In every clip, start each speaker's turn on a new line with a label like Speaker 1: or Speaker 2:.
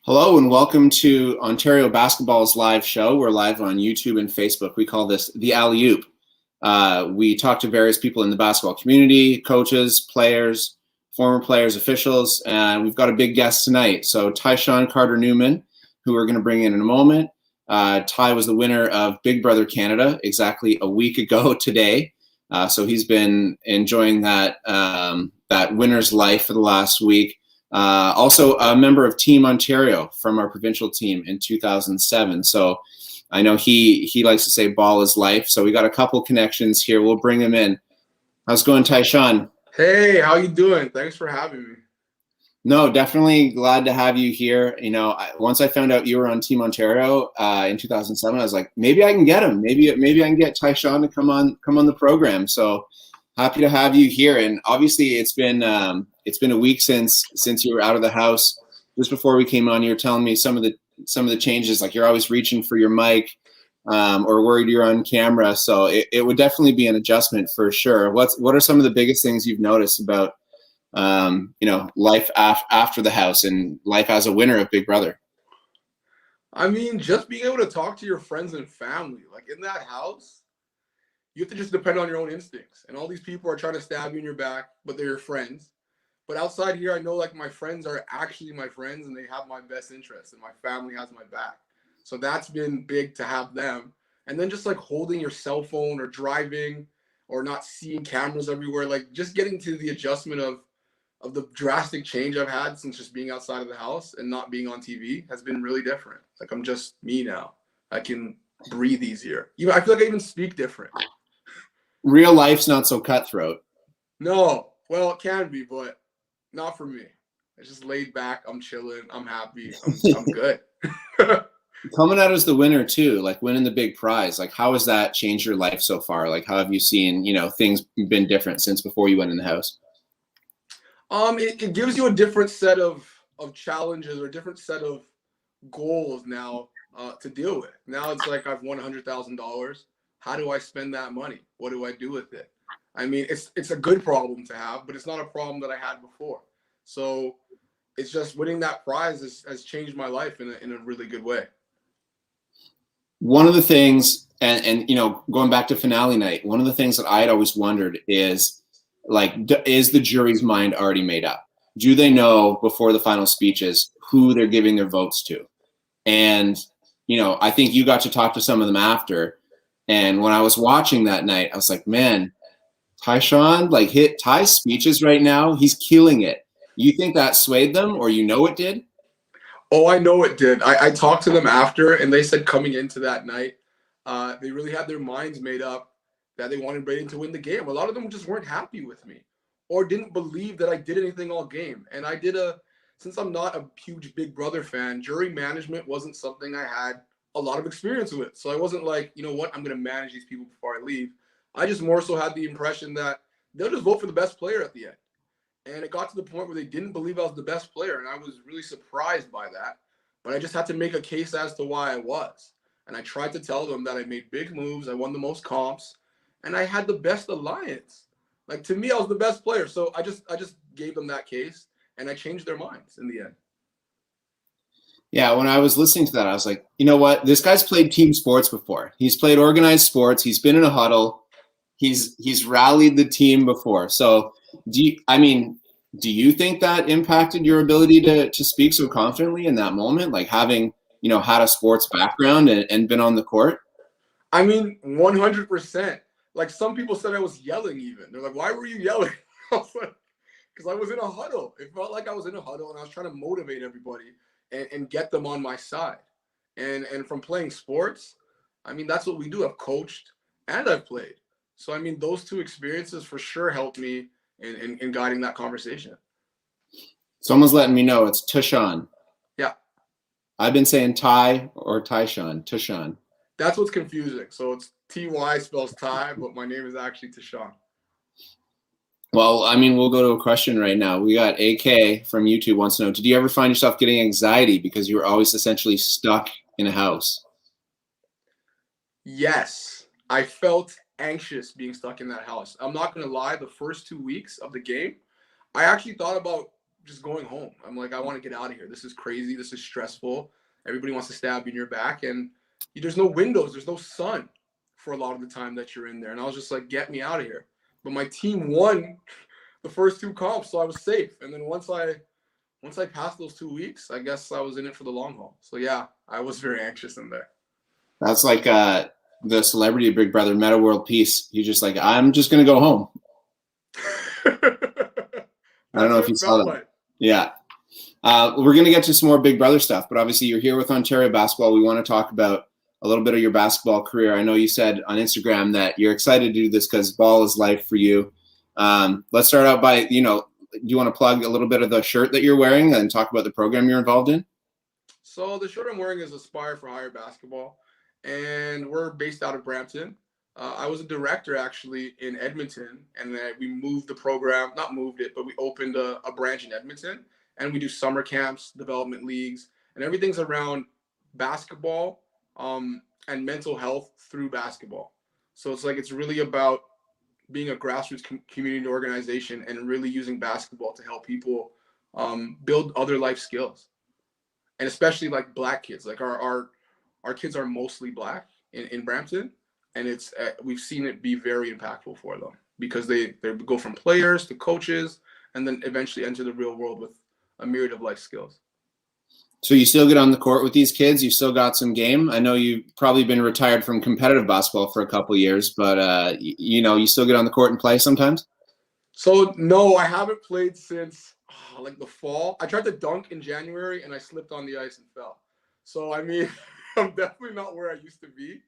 Speaker 1: Hello and welcome to Ontario Basketball's live show. We're live on YouTube and Facebook. We call this the Alley-Oop. We talk to various people in the basketball community, coaches, players, former players, officials, and we've got a big guest tonight. So Tychon Carter-Newman, who we're going to bring in a moment. Ty was the winner of Big Brother Canada exactly a week ago today. So he's been enjoying that winner's life for the last week. Also a member of Team Ontario from our provincial team in 2007. So I know he likes to say ball is life. So we got a couple connections here. We'll bring him in. How's it going, Tychon?
Speaker 2: Hey, how you doing? Thanks for having me.
Speaker 1: No, definitely glad to have you here. You know, once I found out you were on Team Ontario in 2007, I was like, maybe I can get him. Maybe I can get Tychon to come on the program. So happy to have you here. And obviously, it's been a week since you were out of the house. Just before we came on, you were telling me some of the changes. Like you're always reaching for your mic, or worried you're on camera. So it would definitely be an adjustment for sure. What are some of the biggest things you've noticed about life after the house and life as a winner of Big Brother?
Speaker 2: I mean, just being able to talk to your friends and family, like in that house, you have to just depend on your own instincts. And all these people are trying to stab you in your back, but they're your friends. But outside here, I know like my friends are actually my friends and they have my best interests and my family has my back. So that's been big to have them. And then just like holding your cell phone or driving or not seeing cameras everywhere, like just getting to the adjustment of the drastic change I've had since just being outside of the house and not being on TV has been really different. Like I'm just me now. I can breathe easier. Even I feel like I even speak different.
Speaker 1: Real life's not so cutthroat.
Speaker 2: No, well, it can be, but not for me. It's just laid back. I'm chilling. I'm happy. I'm good.
Speaker 1: Coming out as the winner too, like winning the big prize, like how has that changed your life so far? Like how have you seen, things been different since before you went in the house?
Speaker 2: It gives you a different set of challenges or a different set of goals now to deal with. Now it's like I've won $100,000. How do I spend that money? What do I do with it? I mean, it's a good problem to have, but it's not a problem that I had before. So it's just winning that prize has changed my life in a really good way.
Speaker 1: One of the things, and going back to finale night, one of the things that I had always wondered is, like, is the jury's mind already made up? Do they know before the final speeches who they're giving their votes to? And, I think you got to talk to some of them after. And when I was watching that night, I was like, man, Tychon, like hit Ty's speeches right now, he's killing it. You think that swayed them, or it did?
Speaker 2: Oh, I know it did. I talked to them after, and they said coming into that night, they really had their minds made up that they wanted Braden to win the game. A lot of them just weren't happy with me or didn't believe that I did anything all game. And since I'm not a huge Big Brother fan, jury management wasn't something I had a lot of experience with. So I wasn't like, you know what, I'm going to manage these people before I leave. I just more so had the impression that they'll just vote for the best player at the end. And it got to the point where they didn't believe I was the best player. And I was really surprised by that. But I just had to make a case as to why I was. And I tried to tell them that I made big moves. I won the most comps. And I had the best alliance. Like, to me, I was the best player. So I just gave them that case. And I changed their minds in the end.
Speaker 1: Yeah, when I was listening to that, I was like, you know what? This guy's played team sports before. He's played organized sports. He's been in a huddle. He's rallied the team before. So do you think that impacted your ability to speak so confidently in that moment, like having had a sports background and been on the court?
Speaker 2: I mean, 100%. Like, some people said I was yelling even. They're like, why were you yelling? I was like, because I was in a huddle. It felt like I was in a huddle and I was trying to motivate everybody and get them on my side. And from playing sports, I mean, that's what we do. I've coached and I've played. So, I mean, those two experiences for sure helped me in guiding that conversation.
Speaker 1: Someone's letting me know it's Tychon.
Speaker 2: Yeah.
Speaker 1: I've been saying Ty or Tychon. Tychon.
Speaker 2: That's what's confusing. So it's Ty spells Ty, but my name is actually Tychon.
Speaker 1: Well, I mean, we'll go to a question right now. We got AK from YouTube wants to know, did you ever find yourself getting anxiety because you were always essentially stuck in a house?
Speaker 2: Yes. I felt anxious being stuck in that house. I'm not going to lie. The first 2 weeks of the game, I actually thought about just going home. I'm like, I want to get out of here. This is crazy. This is stressful. Everybody wants to stab you in your back, and there's no windows. There's no sun for a lot of the time that you're in there. And I was just like, get me out of here. But my team won the first 2 comps, so I was safe. And then once I passed those 2 weeks, I guess I was in it for the long haul. So yeah, I was very anxious in there.
Speaker 1: That's like the celebrity Big Brother Meta World Peace. You're just like, I'm just gonna go home. I don't know if you saw that. Like. Yeah. We're going to get to some more Big Brother stuff, but obviously you're here with Ontario basketball. We want to talk about a little bit of your basketball career. I know you said on Instagram that you're excited to do this because ball is life for you. Let's start out by, do you want to plug a little bit of the shirt that you're wearing and talk about the program you're involved in?
Speaker 2: So the shirt I'm wearing is Aspire for Higher Basketball, and we're based out of Brampton. I was a director actually in Edmonton, and then we moved the program, not moved it, but we opened a branch in Edmonton, and we do summer camps, development leagues, and everything's around basketball and mental health through basketball. So it's really about being a grassroots community organization and really using basketball to help people build other life skills. And especially like Black kids, like our kids are mostly Black in Brampton. And we've seen it be very impactful for them because they go from players to coaches and then eventually enter the real world with a myriad of life skills.
Speaker 1: So you still get on the court with these kids? You still got some game? I know you've probably been retired from competitive basketball for a couple of years, but you still get on the court and play sometimes?
Speaker 2: So no, I haven't played since like the fall. I tried to dunk in January and I slipped on the ice and fell. So I mean, I'm definitely not where I used to be.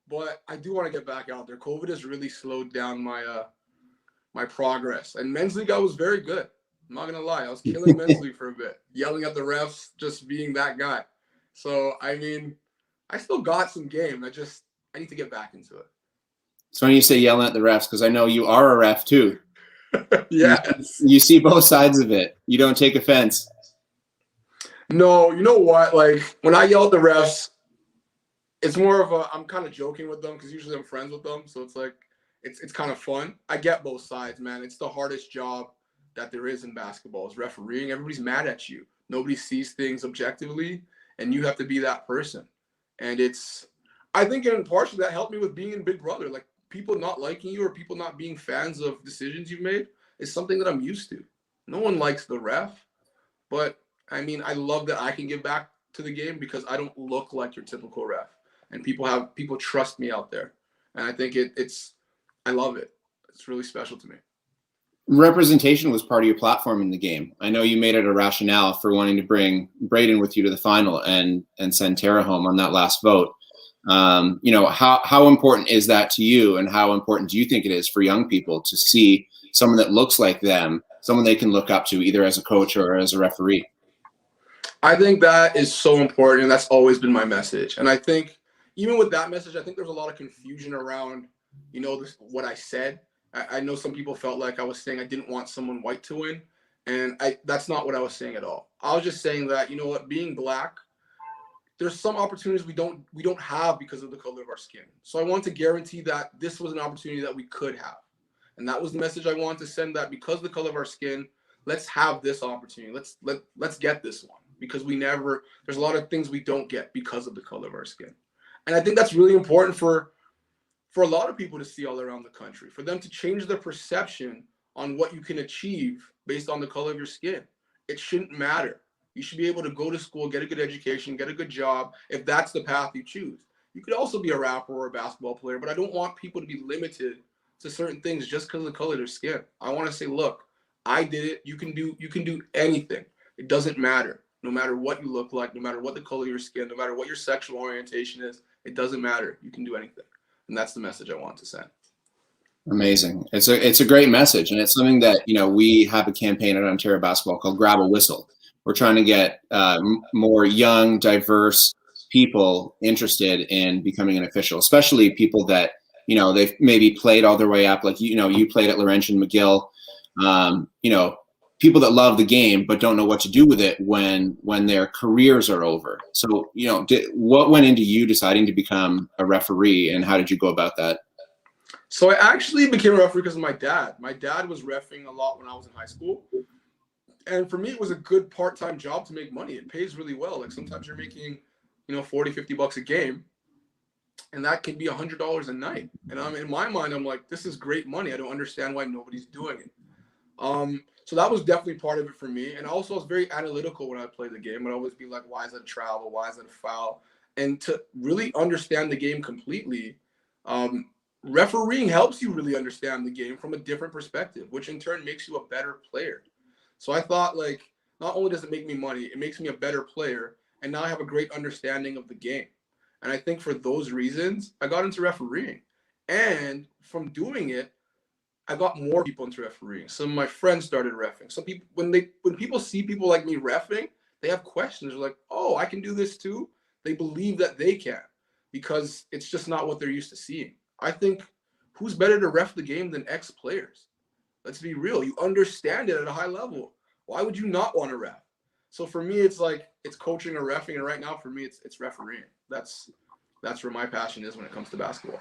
Speaker 2: But I do want to get back out there. COVID has really slowed down my progress. And men's league, I was very good. I'm not going to lie. I was killing men's league for a bit, yelling at the refs, just being that guy. So, I mean, I still got some game. I need to get back into it.
Speaker 1: So when you say yelling at the refs, because I know you are a ref too.
Speaker 2: Yes.
Speaker 1: You see both sides of it. You don't take offense.
Speaker 2: No, you know what? Like, when I yell at the refs, it's more of I'm kind of joking with them because usually I'm friends with them. So it's like, it's kind of fun. I get both sides, man. It's the hardest job that there is in basketball is refereeing. Everybody's mad at you. Nobody sees things objectively, and you have to be that person. And I think in partially that helped me with being in Big Brother. Like people not liking you or people not being fans of decisions you've made is something that I'm used to. No one likes the ref, but I mean, I love that I can give back to the game because I don't look like your typical ref. And people trust me out there. And I think I love it. It's really special to me.
Speaker 1: Representation was part of your platform in the game. I know you made it a rationale for wanting to bring Braden with you to the final and send Tara home on that last vote. How important is that to you, and how important do you think it is for young people to see someone that looks like them, someone they can look up to either as a coach or as a referee?
Speaker 2: I think that is so important, and that's always been my message. And I think even with that message, I think there's a lot of confusion around, what I said. I know some people felt like I was saying I didn't want someone white to win, and that's not what I was saying at all. I was just saying that, being Black, there's some opportunities we don't have because of the color of our skin. So I want to guarantee that this was an opportunity that we could have. And that was the message I wanted to send, that because of the color of our skin, let's have this opportunity. Let's get this one, because there's a lot of things we don't get because of the color of our skin. And I think that's really important for a lot of people to see all around the country, for them to change their perception on what you can achieve based on the color of your skin. It shouldn't matter. You should be able to go to school, get a good education, get a good job, if that's the path you choose. You could also be a rapper or a basketball player, but I don't want people to be limited to certain things just because of the color of their skin. I want to say, look, I did it. You can do anything. It doesn't matter. No matter what you look like, no matter what the color of your skin, no matter what your sexual orientation is, it doesn't matter. You can do anything. And that's the message I want to send.
Speaker 1: Amazing. It's a great message. And it's something that, we have a campaign at Ontario Basketball called Grab a Whistle. We're trying to get more young, diverse people interested in becoming an official, especially people that, they've maybe played all their way up. Like, you played at Laurentian McGill, people that love the game but don't know what to do with it when their careers are over. So, what went into you deciding to become a referee, and how did you go about that?
Speaker 2: So I actually became a referee because of my dad. My dad was reffing a lot when I was in high school. And for me, it was a good part-time job to make money. It pays really well. Like sometimes you're making, 40, $50 a game, and that can be $100 a night. And in my mind, I'm like, this is great money. I don't understand why nobody's doing it. So that was definitely part of it for me. And also, I was very analytical when I played the game. I'd always be like, why is that a travel? Why is that a foul? And to really understand the game completely, refereeing helps you really understand the game from a different perspective, which in turn makes you a better player. So I thought, like, not only does it make me money, it makes me a better player. And now I have a great understanding of the game. And I think for those reasons, I got into refereeing. And from doing it, I got more people into refereeing. Some of my friends started reffing. Some people, when people see people like me reffing, they have questions. They're like, oh, I can do this too. They believe that they can because it's just not what they're used to seeing. I think who's better to ref the game than ex-players? Let's be real. You understand it at a high level. Why would you not want to ref? So for me, it's like it's coaching or reffing, and right now for me, it's refereeing. That's where my passion is when it comes to basketball.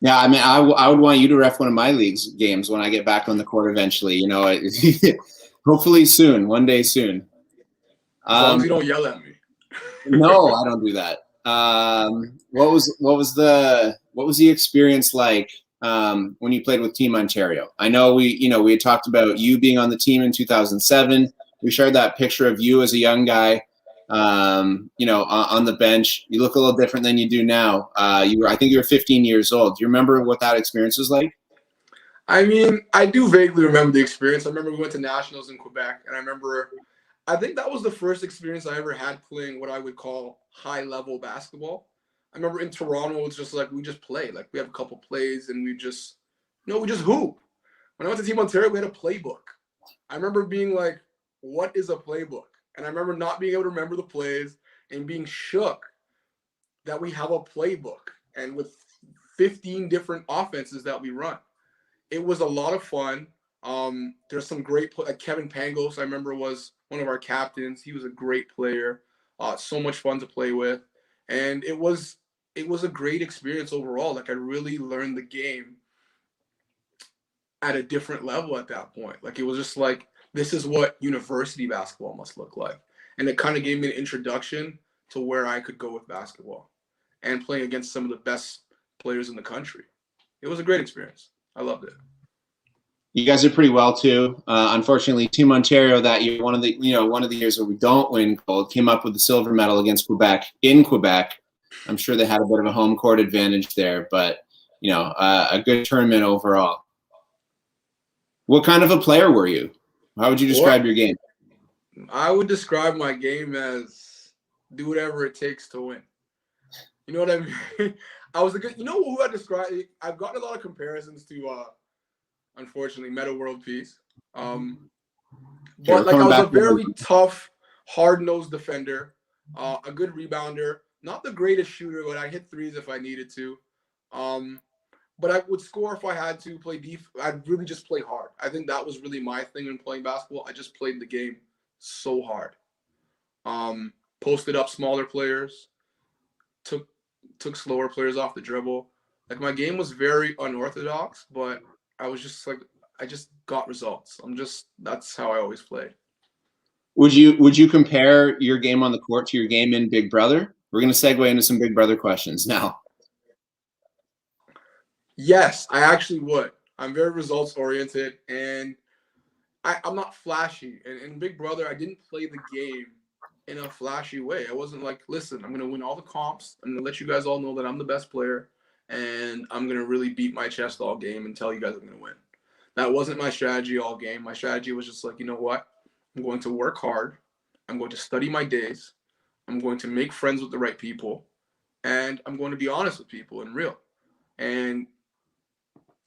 Speaker 1: Yeah, I mean, I would want you to ref one of my league's games when I get back on the court eventually. Hopefully soon, one day soon.
Speaker 2: As long as you don't yell at me.
Speaker 1: No, I don't do that. What was the experience like when you played with Team Ontario? I know we had talked about you being on the team in 2007. We shared that picture of you as a young guy, on the bench. You look a little different than you do now. I think you were 15 years old. Do you remember what that experience was like?
Speaker 2: I mean, I do vaguely remember the experience. I remember we went to nationals in Quebec, and I think that was the first experience I ever had playing what I would call high-level basketball. I remember in Toronto, it was just like we just play. Like we have a couple plays, and we just hoop. When I went to Team Ontario, we had a playbook. I remember being like, what is a playbook? And I remember not being able to remember the plays and being shook that we have a playbook and with 15 different offenses that we run. It was a lot of fun. There's some great like Kevin Pangos, I remember, was one of our captains. He was a great player. So much fun to play with. And it was a great experience overall. Like I really learned the game at a different level at that point. Like it was just like, this is what university basketball must look like. And it kind of gave me an introduction to where I could go with basketball and playing against some of the best players in the country. It was a great experience. I loved it.
Speaker 1: You guys are pretty well too. Unfortunately, Team Ontario that year, one of the years where we don't win gold, came up with the silver medal against Quebec in Quebec. I'm sure they had a bit of a home court advantage there, but a good tournament overall. What kind of a player were you? How would you describe your game?
Speaker 2: I would describe my game as do whatever it takes to win. You know what I mean? I was a good. You know who I describe? I've gotten a lot of comparisons to. Unfortunately, Meta World Peace. But like I was a very tough, hard-nosed defender, a good rebounder, not the greatest shooter, but I hit threes if I needed to. But I would score if I had to play I'd really just play hard. I think that was really my thing in playing basketball. I just played the game so hard. Posted up smaller players, took slower players off the dribble. Like my game was very unorthodox, but I was just like, I just got results. That's how I always played.
Speaker 1: Would you compare your game on the court to your game in Big Brother? We're going to segue into some Big Brother questions now.
Speaker 2: Yes, I actually would. I'm very results oriented, and I'm not flashy. And in Big Brother, I didn't play the game in a flashy way. I wasn't like, listen, I'm going to win all the comps. I'm going to let you guys all know that I'm the best player, and I'm going to really beat my chest all game and tell you guys I'm going to win. That wasn't my strategy all game. My strategy was just like, you know what? I'm going to work hard. I'm going to study my days. I'm going to make friends with the right people, and I'm going to be honest with people and real. And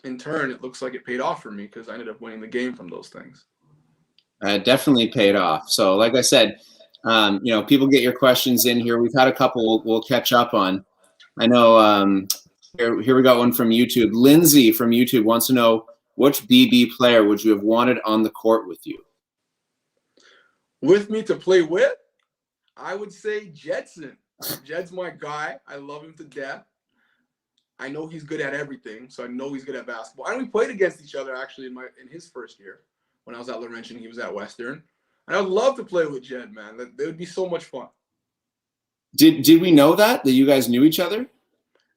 Speaker 2: in turn, it looks like it paid off for me because I ended up winning the game from those things.
Speaker 1: Definitely paid off. So like I said, people get your questions in here. We've had a couple we'll catch up on. I know here we got one from YouTube. Lindsay from YouTube wants to know, which BB player would you have wanted on the court with you?
Speaker 2: With me to play with? I would say Jedson. Jed's my guy. I love him to death. I know he's good at everything, so I know he's good at basketball. And we played against each other actually in his first year when I was at Laurentian. He was at Western. And I would love to play with Jed, man. It would be so much fun.
Speaker 1: Did we know that you guys knew each other?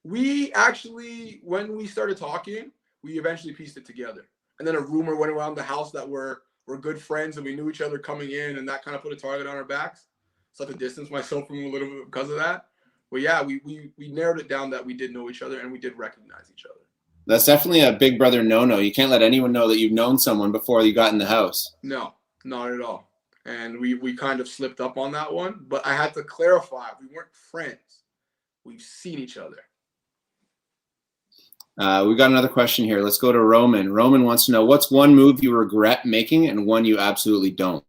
Speaker 2: We actually, when we started talking, we eventually pieced it together. And then a rumor went around the house that we're good friends and we knew each other coming in, and that kind of put a target on our backs. So I had to distance myself from him a little bit because of that. But yeah, we narrowed it down that we did know each other and we did recognize each other.
Speaker 1: That's definitely a big brother no-no. You can't let anyone know that you've known someone before you got in the house.
Speaker 2: No, not at all. And we kind of slipped up on that one. But I had to clarify, we weren't friends. We've seen each other.
Speaker 1: We've got another question here. Let's go to Roman. Roman wants to know, what's one move you regret making and one you absolutely don't?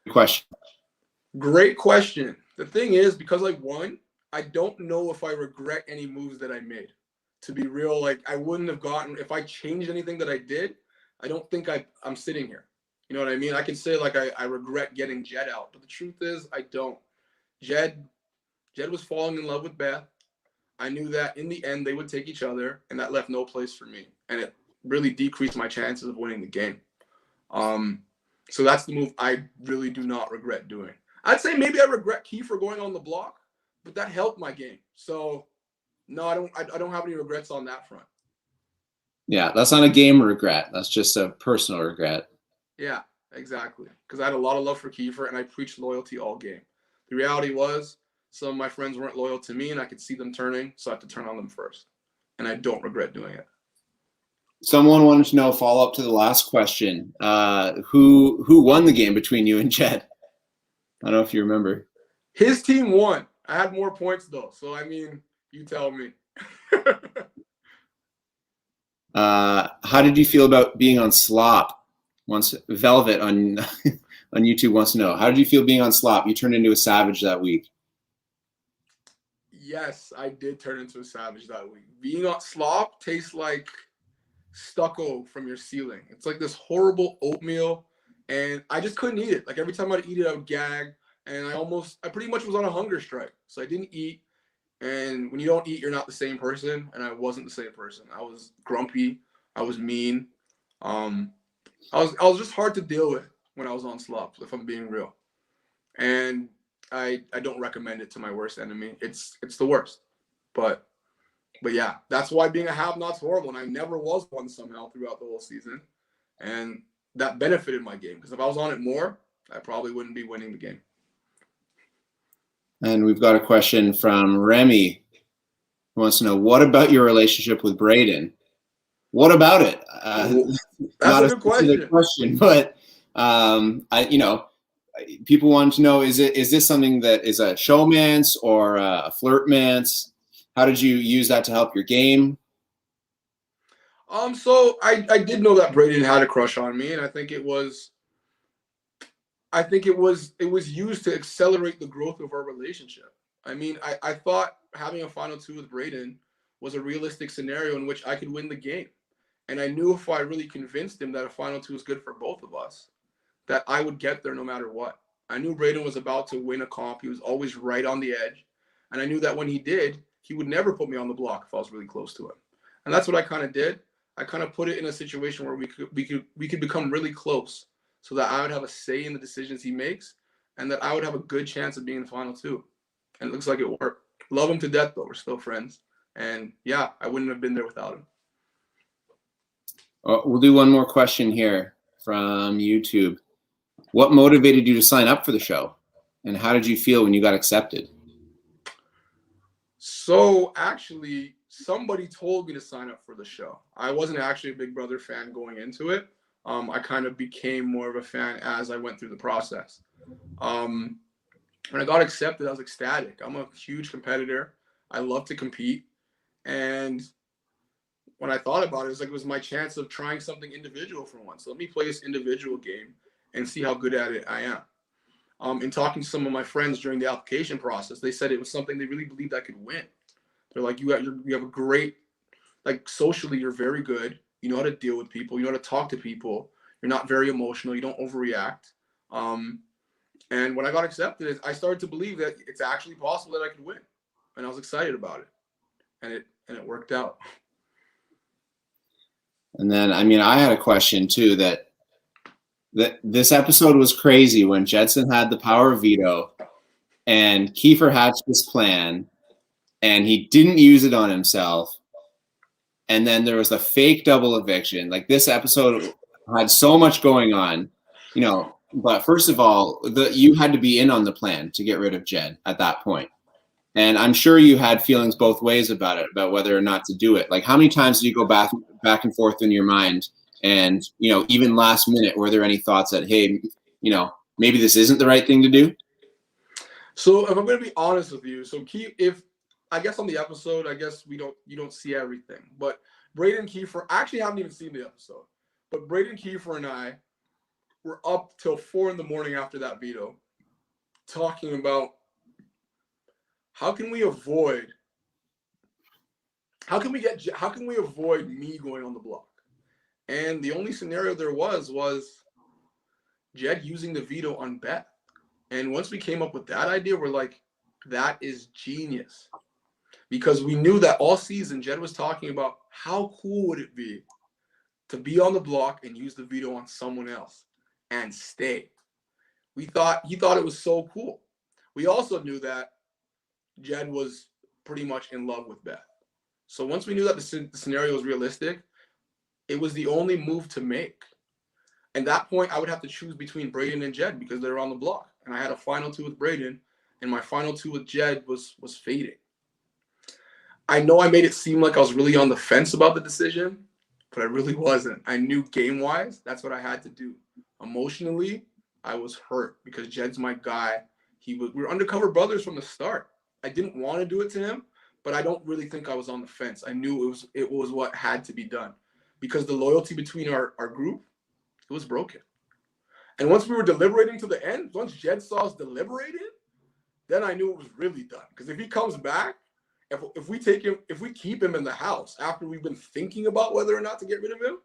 Speaker 1: Good question.
Speaker 2: Great question. The thing is, because I won, I don't know if I regret any moves that I made. To be real, like I wouldn't have gotten, if I changed anything that I did, I don't think I'm sitting here. You know what I mean? I can say like I regret getting Jed out, but the truth is I don't. Jed was falling in love with Beth. I knew that in the end they would take each other, and that left no place for me. And it really decreased my chances of winning the game. So that's the move I really do not regret doing. I'd say maybe I regret Kiefer going on the block, but that helped my game. So no, I don't have any regrets on that front.
Speaker 1: Yeah, that's not a game regret. That's just a personal regret.
Speaker 2: Yeah, exactly. Because I had a lot of love for Kiefer, and I preached loyalty all game. The reality was some of my friends weren't loyal to me, and I could see them turning, so I had to turn on them first. And I don't regret doing it.
Speaker 1: Someone wanted to know, follow up to the last question, who won the game between you and Jed? I don't know if you remember.
Speaker 2: His team won. I had more points, though. So, I mean, you tell me.
Speaker 1: How did you feel about being on Slop? Once Velvet on on YouTube wants to know, how did you feel being on Slop? You turned into a savage that week.
Speaker 2: Yes, I did turn into a savage that week. Being on Slop tastes like stucco from your ceiling. It's like this horrible oatmeal, and I just couldn't eat it. Like every time I'd eat it, I would gag, and I pretty much was on a hunger strike. So I didn't eat, and when you don't eat, you're not the same person, and I wasn't the same person. I was grumpy. I was mean. I was just hard to deal with when I was on Slop, if I'm being real. And I don't recommend it to my worst enemy. It's the worst. But yeah, that's why being a have-not's horrible. And I never was one somehow throughout the whole season. And that benefited my game. Because if I was on it more, I probably wouldn't be winning the game.
Speaker 1: And we've got a question from Remy, who wants to know, what about your relationship with Braden? What about it?
Speaker 2: That's a good question.
Speaker 1: But people want to know, is this something that is a showmance or a flirtmance? How did you use that to help your game?
Speaker 2: So I did know that Braden had a crush on me, and I think it was used to accelerate the growth of our relationship. I mean, I thought having a final two with Braden was a realistic scenario in which I could win the game. And I knew if I really convinced him that a final two was good for both of us, that I would get there no matter what. I knew Braden was about to win a comp. He was always right on the edge. And I knew that when he did, he would never put me on the block if I was really close to him. And that's what I kind of did. I kind of put it in a situation where we could become really close so that I would have a say in the decisions he makes and that I would have a good chance of being in the final two. And it looks like it worked. Love him to death, though. We're still friends. And yeah, I wouldn't have been there without him.
Speaker 1: We'll do one more question here from YouTube. What motivated you to sign up for the show? And how did you feel when you got accepted?
Speaker 2: So actually, somebody told me to sign up for the show. I wasn't actually a Big Brother fan going into it. I kind of became more of a fan as I went through the process. When I got accepted, I was ecstatic. I'm a huge competitor. I love to compete. And when I thought about it, it was like it was my chance of trying something individual for once. So let me play this individual game and see how good at it I am. In talking to some of my friends during the application process, they said it was something they really believed I could win. They're like, you have a great, like socially, you're very good. You know how to deal with people. You know how to talk to people. You're not very emotional. You don't overreact. And when I got accepted, I started to believe that it's actually possible that I could win. And I was excited about it. And it worked out.
Speaker 1: And then, I mean, I had a question too that This episode was crazy when Jedson had the power of veto and Kiefer hatched this plan and he didn't use it on himself. And then there was a fake double eviction. Like, this episode had so much going on, you know. But first of all, you had to be in on the plan to get rid of Jed at that point. And I'm sure you had feelings both ways about it, about whether or not to do it. Like, how many times did you go back and forth in your mind? And, you know, even last minute, were there any thoughts that, hey, you know, maybe this isn't the right thing to do?
Speaker 2: So if I'm going to be honest with you, if I guess on the episode, I guess you don't see everything, but Braden Kiefer, I actually haven't even seen the episode, but Braden Kiefer and I were up till 4 a.m. after that veto, talking about how can we avoid me going on the block? And the only scenario there was Jed using the veto on Beth. And once we came up with that idea, we're like, that is genius. Because we knew that all season, Jed was talking about how cool would it be to be on the block and use the veto on someone else and stay. He thought it was so cool. We also knew that Jed was pretty much in love with Beth. So once we knew that the scenario was realistic, it was the only move to make. At that point, I would have to choose between Braden and Jed because they're on the block. And I had a final 2 with Braden, and my final 2 with Jed was fading. I know I made it seem like I was really on the fence about the decision, but I really wasn't. I knew game-wise, that's what I had to do. Emotionally, I was hurt because Jed's my guy. We were undercover brothers from the start. I didn't want to do it to him, but I don't really think I was on the fence. I knew it was what had to be done because the loyalty between our group, it was broken. And once we were deliberating to the end, once Jed saw us deliberating, then I knew it was really done. Because if he comes back, if we keep him in the house after we've been thinking about whether or not to get rid of him,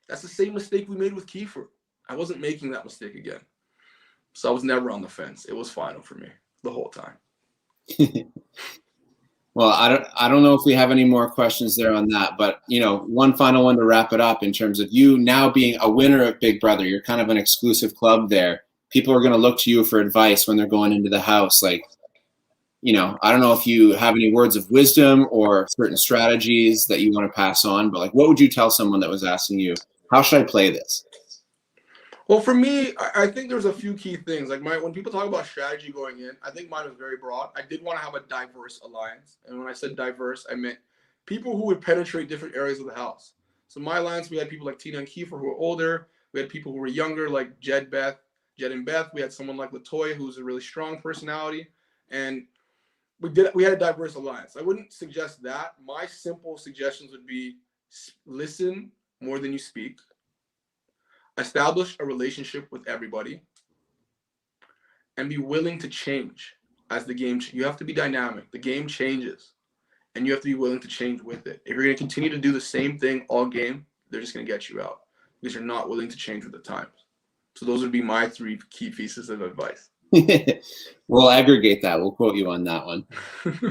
Speaker 2: that's the same mistake we made with Kiefer. I wasn't making that mistake again. So I was never on the fence. It was final for me the whole time.
Speaker 1: Well, I don't know if we have any more questions there on that, but, you know, one final one to wrap it up in terms of you now being a winner of Big Brother. You're kind of an exclusive club there. People are going to look to you for advice when they're going into the house. Like, you know, I don't know if you have any words of wisdom or certain strategies that you want to pass on, but like, what would you tell someone that was asking you, how should I play this?
Speaker 2: Well, for me, I think there's a few key things. Like when people talk about strategy going in, I think mine was very broad. I did want to have a diverse alliance. And when I said diverse, I meant people who would penetrate different areas of the house. So my alliance, we had people like Tina and Kiefer who were older. We had people who were younger, like Jed and Beth. We had someone like LaToya, who's a really strong personality. And we had a diverse alliance. I wouldn't suggest that. My simple suggestions would be listen more than you speak. Establish a relationship with everybody and be willing to change as the game. You have to be dynamic. The game changes and you have to be willing to change with it. If you're going to continue to do the same thing all game, they're just going to get you out because you're not willing to change with the times. So those would be my 3 key pieces of advice.
Speaker 1: We'll aggregate that. We'll quote you on that one.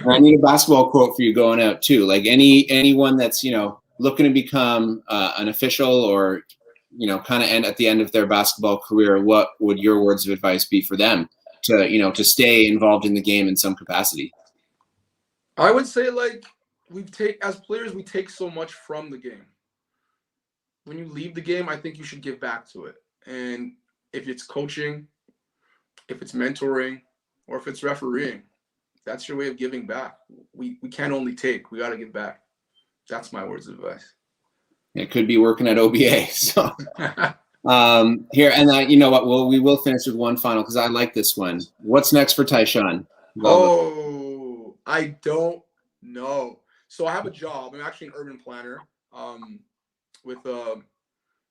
Speaker 1: I need a basketball quote for you going out too. Like anyone that's, you know, looking to become an official or, you know, kind of end at the end of their basketball career, what would your words of advice be for them to, you know, to stay involved in the game in some capacity?
Speaker 2: I would say, like, as players, we take so much from the game. When you leave the game, I think you should give back to it. And if it's coaching, if it's mentoring, or if it's refereeing, that's your way of giving back. We can't only take, we got to give back. That's my words of advice.
Speaker 1: It could be working at OBA. So here, and you know what? Well, we will finish with one final because I like this one. What's next for Tychon?
Speaker 2: Oh, I don't know. So I have a job. I'm actually an urban planner with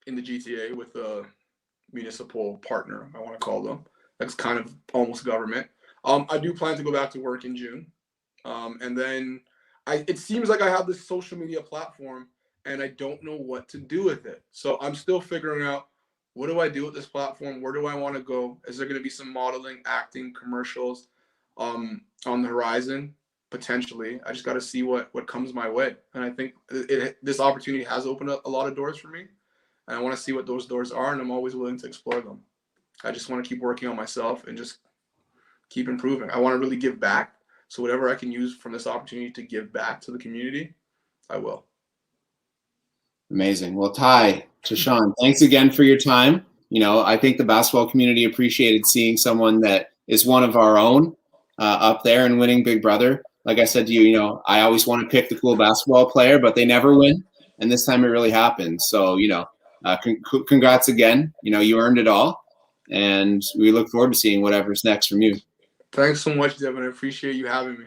Speaker 2: in the GTA with a municipal partner, I want to call them. That's kind of almost government. I do plan to go back to work in June. And then it seems like I have this social media platform and I don't know what to do with it. So I'm still figuring out, what do I do with this platform? Where do I want to go? Is there going to be some modeling, acting, commercials on the horizon? Potentially. I just got to see what comes my way. And I think this opportunity has opened up a lot of doors for me. and I want to see what those doors are, and I'm always willing to explore them. I just want to keep working on myself and just keep improving. I want to really give back. So whatever I can use from this opportunity to give back to the community, I will.
Speaker 1: Amazing. Well, Tychon, thanks again for your time. I think the basketball community appreciated seeing someone that is one of our own up there and winning Big Brother. Like I said to you, I always want to pick the cool basketball player, but they never win. And this time it really happened. So, congrats again. You earned it all. And we look forward to seeing whatever's next from you.
Speaker 2: Thanks so much, Devin. I appreciate you having me.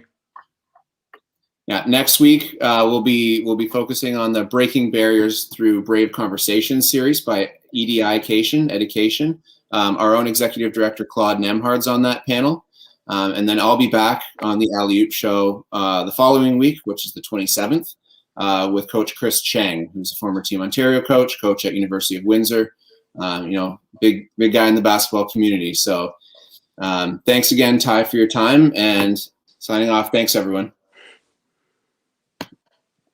Speaker 1: Yeah, next week we'll be focusing on the Breaking Barriers Through Brave Conversations series by Education. Our own executive director Claude Nemhard's on that panel, and then I'll be back on the Alley-Oop show the following week, which is the 27th, with Coach Chris Chang, who's a former Team Ontario coach at University of Windsor. Big guy in the basketball community. So thanks again, Ty, for your time, and signing off. Thanks, everyone.